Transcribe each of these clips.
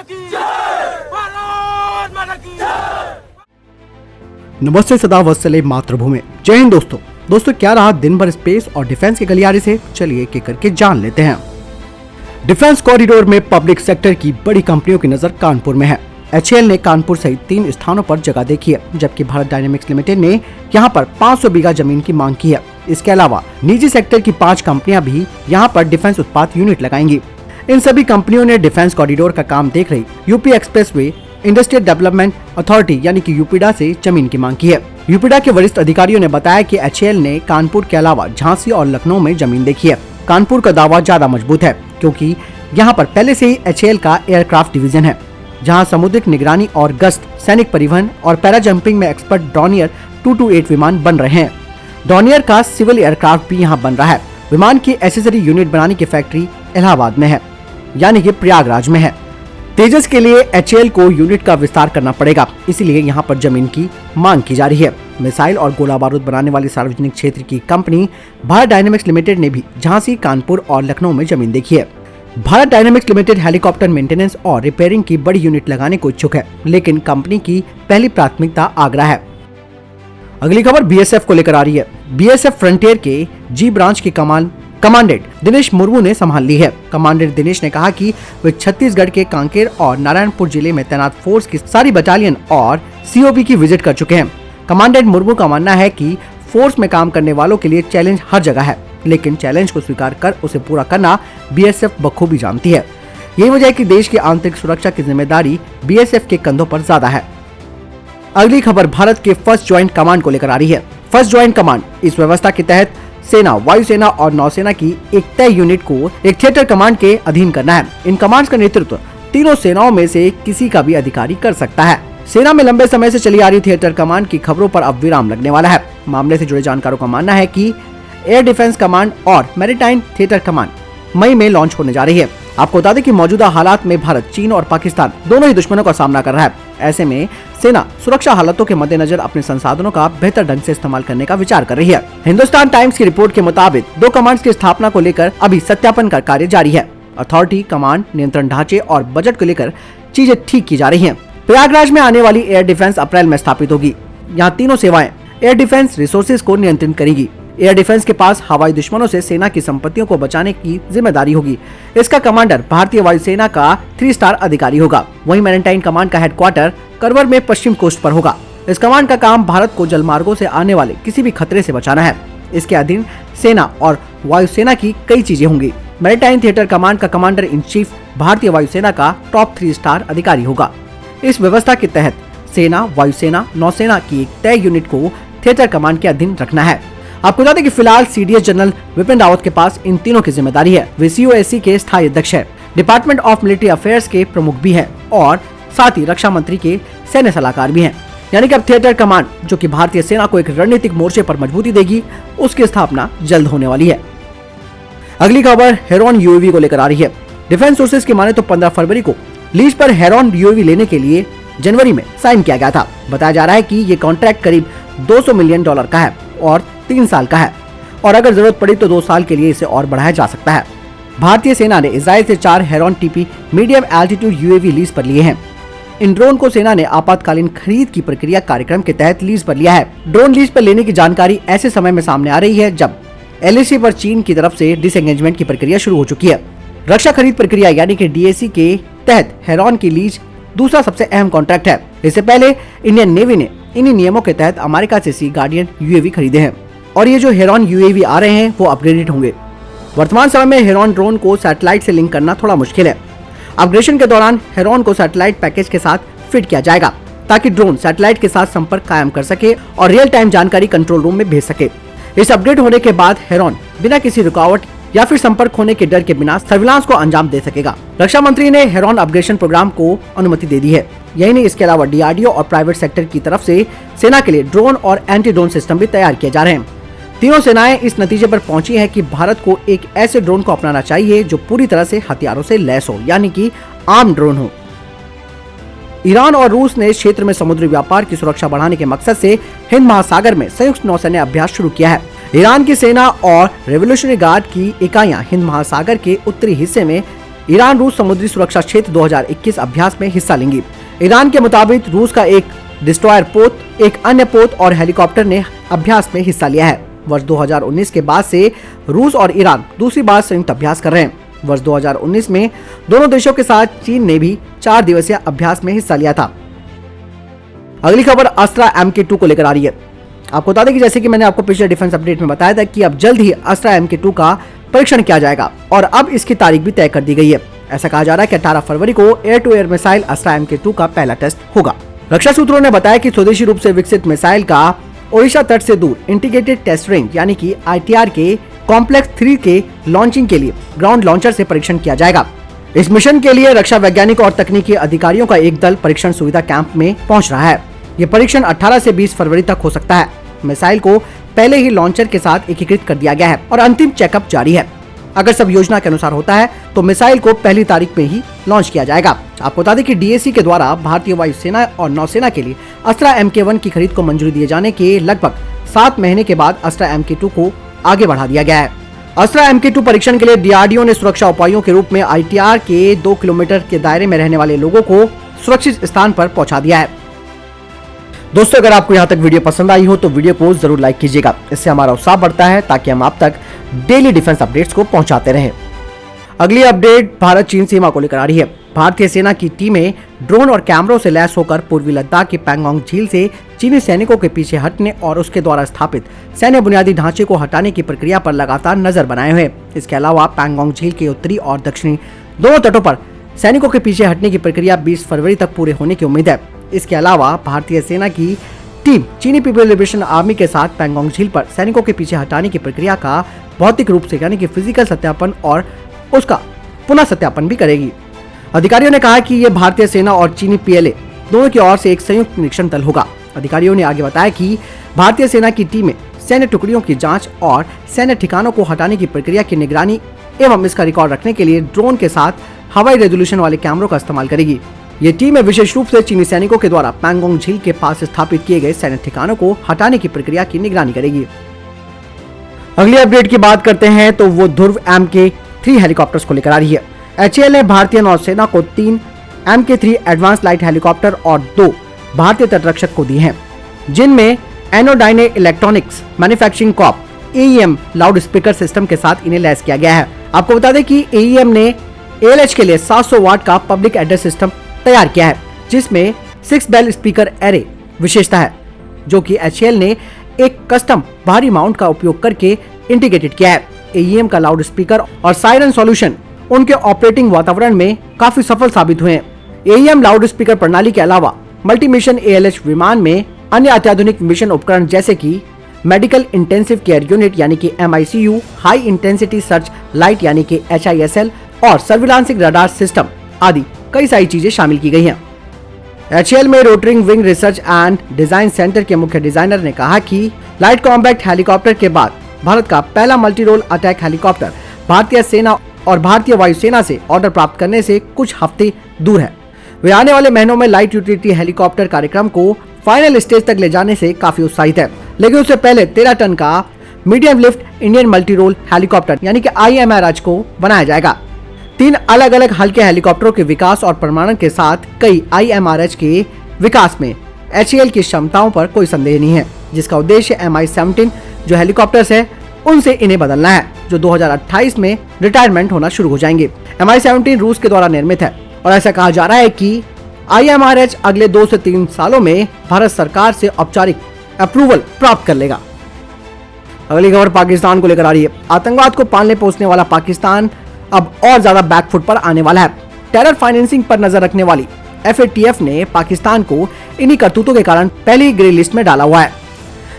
भारत माता की नमस्ते, सदा वत्सले मातृभूमि। जय हिंद दोस्तों क्या रहा दिन भर स्पेस और डिफेंस के गलियारे से, चलिए एक एक करके जान लेते हैं। डिफेंस कॉरिडोर में पब्लिक सेक्टर की बड़ी कंपनियों की नजर कानपुर में है। HAL ने कानपुर सहित 3 स्थानों पर जगह देखी है, जबकि भारत डायनेमिक्स लिमिटेड ने यहां पर 500 बीघा जमीन की मांग की है। इसके अलावा निजी सेक्टर की 5 कंपनियां भी यहां पर डिफेंस उत्पाद यूनिट लगाएंगी। इन सभी कंपनियों ने डिफेंस कॉरिडोर का काम देख रही UP expressway industrial development authority यानी कि यूपीडा से जमीन की मांग की है। यूपीडा के वरिष्ठ अधिकारियों ने बताया कि HAL ने कानपुर के अलावा झांसी और लखनऊ में जमीन देखी है। कानपुर का दावा ज्यादा मजबूत है क्योंकि यहाँ पर पहले से ही HAL का एयरक्राफ्ट डिवीजन है, जहाँ समुद्रिक निगरानी और गश्त, सैनिक परिवहन और पैरा जंपिंग में एक्सपर्ट डॉर्नियर 228 विमान बन रहे हैं। डॉर्नियर का सिविल एयरक्राफ्ट भी यहाँ बन रहा है। विमान की एसेसरी यूनिट बनाने की फैक्ट्री इलाहाबाद में है, यानी कि प्रयागराज में है। तेजस के लिए HAL को यूनिट का विस्तार करना पड़ेगा, इसीलिए यहाँ पर जमीन की मांग की जा रही है। मिसाइल और गोला बारूद बनाने वाली सार्वजनिक क्षेत्र की कंपनी भारत डायनेमिक्स लिमिटेड ने भी झांसी, कानपुर और लखनऊ में जमीन देखी है। Bharat dynamics limited helicopter maintenance और रिपेयरिंग की बड़ी यूनिट लगाने को इच्छुक है, लेकिन कंपनी की पहली प्राथमिकता आगरा है। अगली खबर BSF को लेकर आ रही है। BSF फ्रंटियर के G ब्रांच की कमांडेंट दिनेश मुर्मू ने संभाल ली है। कमांडेंट दिनेश ने कहा कि वे छत्तीसगढ़ के कांकेर और नारायणपुर जिले में तैनात फोर्स की सारी बटालियन और COP की विजिट कर चुके हैं। कमांडेंट मुर्मू का मानना है कि फोर्स में काम करने वालों के लिए चैलेंज हर जगह है, लेकिन चैलेंज को स्वीकार कर उसे पूरा करना BSF बखूबी जानती है। यही वजह है कि देश की आंतरिक सुरक्षा की जिम्मेदारी BSF के कंधों पर ज्यादा है। अगली खबर भारत के फर्स्ट ज्वाइंट कमांड को लेकर आ रही है। फर्स्ट ज्वाइंट कमांड इस व्यवस्था के तहत सेना, वायुसेना और नौसेना की एक तय यूनिट को एक थिएटर कमांड के अधीन करना है। इन कमांड्स का नेतृत्व तीनों सेनाओं में से किसी का भी अधिकारी कर सकता है। सेना में लंबे समय से चली आ रही थिएटर कमांड की खबरों पर अब विराम लगने वाला है। मामले से जुड़े जानकारों का मानना है कि एयर डिफेंस कमांड और मैरीटाइम थिएटर कमांड मई में लॉन्च होने जा रही है। आपको बता दें कि मौजूदा हालात में भारत, चीन और पाकिस्तान दोनों ही दुश्मनों का सामना कर रहा है। ऐसे में सेना सुरक्षा हालातों के मद्देनजर अपने संसाधनों का बेहतर ढंग से इस्तेमाल करने का विचार कर रही है। हिंदुस्तान टाइम्स की रिपोर्ट के मुताबिक 2 कमांड्स की स्थापना को लेकर अभी सत्यापन का कार्य जारी है। अथॉरिटी, कमांड, नियंत्रण ढांचे और बजट को लेकर चीजें ठीक की जा रही है। प्रयागराज में आने वाली एयर डिफेंस अप्रैल में स्थापित होगी। यहाँ तीनों सेवाएं एयर डिफेंस रिसोर्सेज को नियंत्रित करेगी। एयर डिफेंस के पास हवाई दुश्मनों से सेना की संपत्तियों को बचाने की जिम्मेदारी होगी। इसका कमांडर भारतीय वायुसेना का 3 स्टार अधिकारी होगा। वहीं मैरीटाइम कमांड का हेडक्वार्टर करवर में पश्चिम कोस्ट पर होगा। इस कमांड का काम भारत को जलमार्गों से आने वाले किसी भी खतरे से बचाना है। इसके अधीन सेना और वायुसेना की कई चीजें होंगी। मैरीटाइम थिएटर कमांड का कमांडर इन चीफ भारतीय वायुसेना का टॉप 3 स्टार अधिकारी होगा। इस व्यवस्था के तहत सेना, वायुसेना, नौसेना की एक तय यूनिट को थिएटर कमांड के अधीन रखना है। आपको बता दें कि फिलहाल CDS जनरल विपिन रावत के पास इन तीनों की जिम्मेदारी है। वे COSC के स्थायी अध्यक्ष है, डिपार्टमेंट ऑफ मिलिट्री अफेयर्स के प्रमुख भी हैं और साथ ही रक्षा मंत्री के सैन्य सलाहकार भी हैं। यानी कि अब थिएटर कमांड, जो कि भारतीय सेना को एक रणनीतिक मोर्चे पर मजबूती देगी, उसकी स्थापना जल्द होने वाली है। अगली खबर हेरॉन UAV को लेकर आ रही है। डिफेंस सोर्सेज की माने तो 15 फरवरी को लीज पर हेरॉन UAV लेने के लिए जनवरी में साइन किया गया था। बताया जा रहा है कि ये कॉन्ट्रैक्ट करीब $200 मिलियन का है और 3 साल का है, और अगर जरूरत पड़ी तो 2 साल के लिए इसे और बढ़ाया जा सकता है। भारतीय सेना ने इजराइल से 4 heron TP medium altitude UAV lease पर लिए हैं। इन ड्रोन को सेना ने आपातकालीन खरीद की प्रक्रिया कार्यक्रम के तहत लीज पर लिया है। ड्रोन लीज पर लेने की जानकारी ऐसे समय में सामने आ रही है जब LAC पर चीन की तरफ से डिसएंगेजमेंट की प्रक्रिया शुरू हो चुकी है। रक्षा खरीद प्रक्रिया यानी कि DAC के तहत हेरॉन की लीज दूसरा सबसे अहम कॉन्ट्रैक्ट है। इससे पहले इंडियन नेवी ने इन्हीं नियमों के तहत अमेरिका से सी गार्डियन UAV खरीदे हैं, और ये जो हेरॉन UAV आ रहे हैं वो अपग्रेडेड होंगे। वर्तमान समय में हेरॉन ड्रोन को सैटेलाइट से लिंक करना थोड़ा मुश्किल है। अपग्रेडेशन के दौरान हेरॉन को सैटेलाइट पैकेज के साथ फिट किया जाएगा ताकि ड्रोन सैटेलाइट के साथ संपर्क कायम कर सके और रियल टाइम जानकारी कंट्रोल रूम में भेज सके। इस अपग्रेड होने के बाद हेरॉन बिना किसी रुकावट या फिर संपर्क होने के डर के बिना सर्विलांस को अंजाम दे सकेगा। रक्षा मंत्री ने हेरॉन अपग्रेडेशन प्रोग्राम को अनुमति दे दी है। यही नहीं, इसके अलावा DRDO और प्राइवेट सेक्टर की तरफ से सेना के लिए ड्रोन और एंटी ड्रोन सिस्टम भी तैयार किए जा रहे हैं। तीनों सेनाएं इस नतीजे पर पहुंची हैं कि भारत को एक ऐसे ड्रोन को अपनाना चाहिए जो पूरी तरह से हथियारों से लैस हो, यानी कि आर्म ड्रोन हो। ईरान और रूस ने क्षेत्र में समुद्री व्यापार की सुरक्षा बढ़ाने के मकसद से हिंद महासागर में संयुक्त नौसैन्य अभ्यास शुरू किया है। ईरान की सेना और रेवोल्यूशनरी गार्ड की इकाइयां हिंद महासागर के उत्तरी हिस्से में ईरान रूस समुद्री सुरक्षा क्षेत्र 2021 अभ्यास में हिस्सा लेंगी। ईरान के मुताबिक रूस का एक डिस्ट्रॉयर पोत, एक अन्य पोत और हेलीकॉप्टर ने अभ्यास में हिस्सा लिया है। वर्ष 2019 के बाद से रूस और ईरान दूसरी बार संयुक्त अभ्यास कर रहे हैं। वर्ष 2019 में दोनों देशों के साथ चीन ने भी 4 दिवसीय अभ्यास में हिस्सा लिया था। अगली खबर अस्त्रा MK2 को लेकर आ रही है। आपको बता दें कि जैसे कि मैंने आपको पिछले डिफेंस अपडेट में बताया था कि अब जल्द ही अस्त्रा MK2 का परीक्षण किया जाएगा और अब इसकी तारीख भी तय कर दी गई है। ऐसा कहा जा रहा है कि 18 फरवरी को air to air missile Astra MK2 का पहला टेस्ट होगा। रक्षा सूत्रों ने बताया कि स्वदेशी रूप से विकसित मिसाइल का ओडिशा तट से दूर इंटीग्रेटेड टेस्ट रेंज यानी कि ITR के कॉम्प्लेक्स 3 के लॉन्चिंग के लिए ग्राउंड लॉन्चर से परीक्षण किया जाएगा। इस मिशन के लिए रक्षा वैज्ञानिक और तकनीकी अधिकारियों का एक दल परीक्षण सुविधा कैंप में पहुंच रहा है। ये परीक्षण 18 से 20 फरवरी तक हो सकता है। मिसाइल को पहले ही लॉन्चर के साथ एकीकृत कर दिया गया है और अंतिम चेकअप जारी है। अगर सब योजना के अनुसार होता है तो मिसाइल को पहली तारीख में ही लॉन्च किया जाएगा। आपको बता दें कि DAC के द्वारा भारतीय वायुसेना और नौसेना के लिए अस्त्रा MK1 की खरीद को मंजूरी दिए जाने के लगभग 7 महीने के बाद अस्त्रा MK2 को आगे बढ़ा दिया गया है। अस्त्रा MK2 परीक्षण के लिए DRDO ने सुरक्षा उपायों के रूप में ITR के 2 किलोमीटर के दायरे में रहने वाले लोगों को सुरक्षित स्थान पर पहुंचा दिया है। दोस्तों, अगर आपको यहाँ तक वीडियो पसंद आई हो तो वीडियो को जरूर लाइक कीजिएगा। इससे हमारा उत्साह बढ़ता है ताकि हम आप तक डेली डिफेंस अपडेट्स को पहुंचाते रहें। अगली अपडेट भारत चीन सीमा को लेकर आ रही है। भारतीय सेना की टीमें ड्रोन और कैमरों से लैस होकर पूर्वी लद्दाख की पैंगोंग झील से चीनी सैनिकों के पीछे हटने और उसके द्वारा स्थापित सैन्य बुनियादी ढांचे को हटाने की प्रक्रिया पर लगातार नजर बनाए हुए। इसके अलावा पैंगोंग झील के उत्तरी और दक्षिणी दोनों तटों पर सैनिकों के पीछे हटने की प्रक्रिया 20 फरवरी तक पूरे होने की उम्मीद है। इसके अलावा भारतीय सेना की टीम चीनी पीपल लिबरेशन आर्मी के साथ पैंगोंग झील पर सैनिकों के पीछे हटाने की प्रक्रिया का भौतिक रूप से यानी कि फिजिकल सत्यापन और उसका पुनः सत्यापन भी करेगी। अधिकारियों ने कहा कि ये भारतीय सेना और चीनी PLA दोनों की ओर से एक संयुक्त निरीक्षण दल होगा। अधिकारियों ने आगे बताया कि भारतीय सेना की टीमें सैन्य टुकड़ियों की जांच और सैन्य ठिकानों को हटाने की प्रक्रिया की निगरानी एवं इसका रिकॉर्ड रखने के लिए ड्रोन के साथ हवाई रेजोल्यूशन वाले कैमरों का इस्तेमाल करेगी। ये टीमें विशेष रूप से चीनी सैनिकों के द्वारा पैंगोंग झील के पास स्थापित किए गए सैन्य ठिकानों को हटाने की प्रक्रिया की निगरानी करेगी। अगली अपडेट की बात करते हैं तो वो ध्रुव MK3 हेलीकॉप्टर्स को लेकर आ रही है। HAL ने भारतीय नौसेना को 3 MK3 एडवांस लाइट हेलीकॉप्टर और 2 भारतीय तटरक्षक को दिए हैं, जिनमें anodyne electronics manufacturing corp AEM loud speaker system के साथ इन्हें लैस किया गया है। आपको बता दें कि AEM ने ALH के लिए 700 वाट का पब्लिक एड्रेस सिस्टम तैयार किया है, जिसमें 6 बेल स्पीकर एरे विशेषता है, जो कि HAL ने एक कस्टम भारी माउंट का उपयोग करके इंटीग्रेटेड किया है। AEM का लाउड स्पीकर और सायरन सॉल्यूशन उनके ऑपरेटिंग वातावरण में काफी सफल साबित हुए हैं। AEM लाउड स्पीकर प्रणाली के अलावा मल्टी मिशन ALH विमान में अन्य अत्याधुनिक मिशन उपकरण जैसे कि मेडिकल इंटेंसिव केयर यूनिट यानी कि MICU, high intensity search light यानी कि HISL और सर्विलांसिंग रडार सिस्टम आदि कई सारी चीजें शामिल की गई हैं। HAL में rotary wing research and design centre के मुख्य डिजाइनर ने कहा कि लाइट कॉम्बैट हेलीकॉप्टर के बाद भारत का पहला मल्टी रोल अटैक हेलीकॉप्टर भारतीय सेना और भारतीय वायुसेना से ऑर्डर प्राप्त करने से कुछ हफ्ते दूर है। वे आने वाले महीनों में लाइट यूटिलिटी हेलीकॉप्टर कार्यक्रम को फाइनल स्टेज तक ले जाने से काफी उत्साहित है, लेकिन उससे पहले 13 टन का medium lift Indian multi role helicopter यानी कि IMRH को बनाया जाएगा। 3 अलग अलग हल्के हेलीकॉप्टरों के विकास और प्रमाणन के साथ कई IMRH के विकास में HAL की क्षमताओं पर कोई संदेह नहीं है, जिसका उद्देश्य Mi-17 जो हेलीकॉप्टर्स है उनसे इन्हें बदलना है, जो 2028 में रिटायरमेंट होना शुरू हो जाएंगे। Mi-17 रूस के द्वारा निर्मित है और ऐसा कहा जा रहा है कि IMRH अगले 2 से 3 सालों में भारत सरकार से औपचारिक अप्रूवल प्राप्त कर लेगा। अगली खबर पाकिस्तान को लेकर आ रही है। आतंकवाद को पालने पोसने वाला पाकिस्तान अब और ज्यादा बैकफुट पर आने वाला है। टेरर फाइनेंसिंग पर नजर रखने वाली FATF ने पाकिस्तान को इन्हीं करतूतों के कारण पहली ग्रे लिस्ट में डाला हुआ है।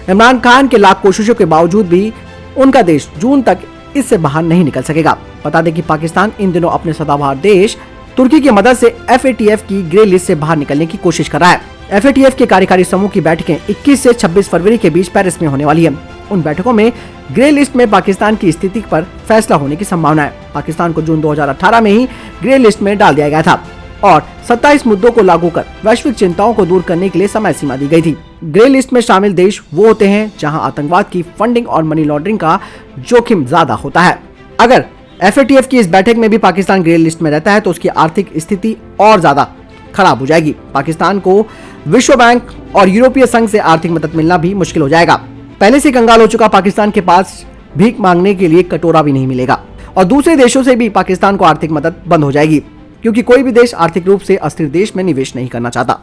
इमरान खान के लाख कोशिशों के बावजूद भी उनका देश जून तक इससे बाहर नहीं निकल सकेगा। बता दें कि पाकिस्तान इन दिनों अपने सदाबहार देश तुर्की की मदद से FATF की ग्रे लिस्ट से बाहर निकलने की कोशिश कर रहा है। FATF के कार्यकारी समूह की बैठकें 21 से 26 फरवरी के बीच पेरिस में होने वाली है। उन बैठकों में ग्रे लिस्ट में पाकिस्तान की स्थिति पर फैसला होने की संभावना है। पाकिस्तान को जून 2018 में ही ग्रे लिस्ट में डाल दिया गया था और 27 मुद्दों को लागू कर वैश्विक चिंताओं को दूर करने के लिए समय सीमा दी गई थी। ग्रे लिस्ट में शामिल देश वो होते हैं जहां आतंकवाद की फंडिंग और मनी लॉन्ड्रिंग का जोखिम ज्यादा होता है। अगर FATF की इस बैठक में भी पाकिस्तान ग्रे लिस्ट में रहता है तो उसकी आर्थिक स्थिति और ज्यादा खराब हो जाएगी। पाकिस्तान को विश्व बैंक और यूरोपीय संघ से आर्थिक मदद मिलना भी मुश्किल हो जाएगा। पहले से कंगाल हो चुका पाकिस्तान के पास भीख मांगने के लिए कटोरा भी नहीं मिलेगा और दूसरे देशों से भी पाकिस्तान को आर्थिक मदद बंद हो जाएगी, क्योंकि कोई भी देश आर्थिक रूप से अस्थिर देश में निवेश नहीं करना चाहता।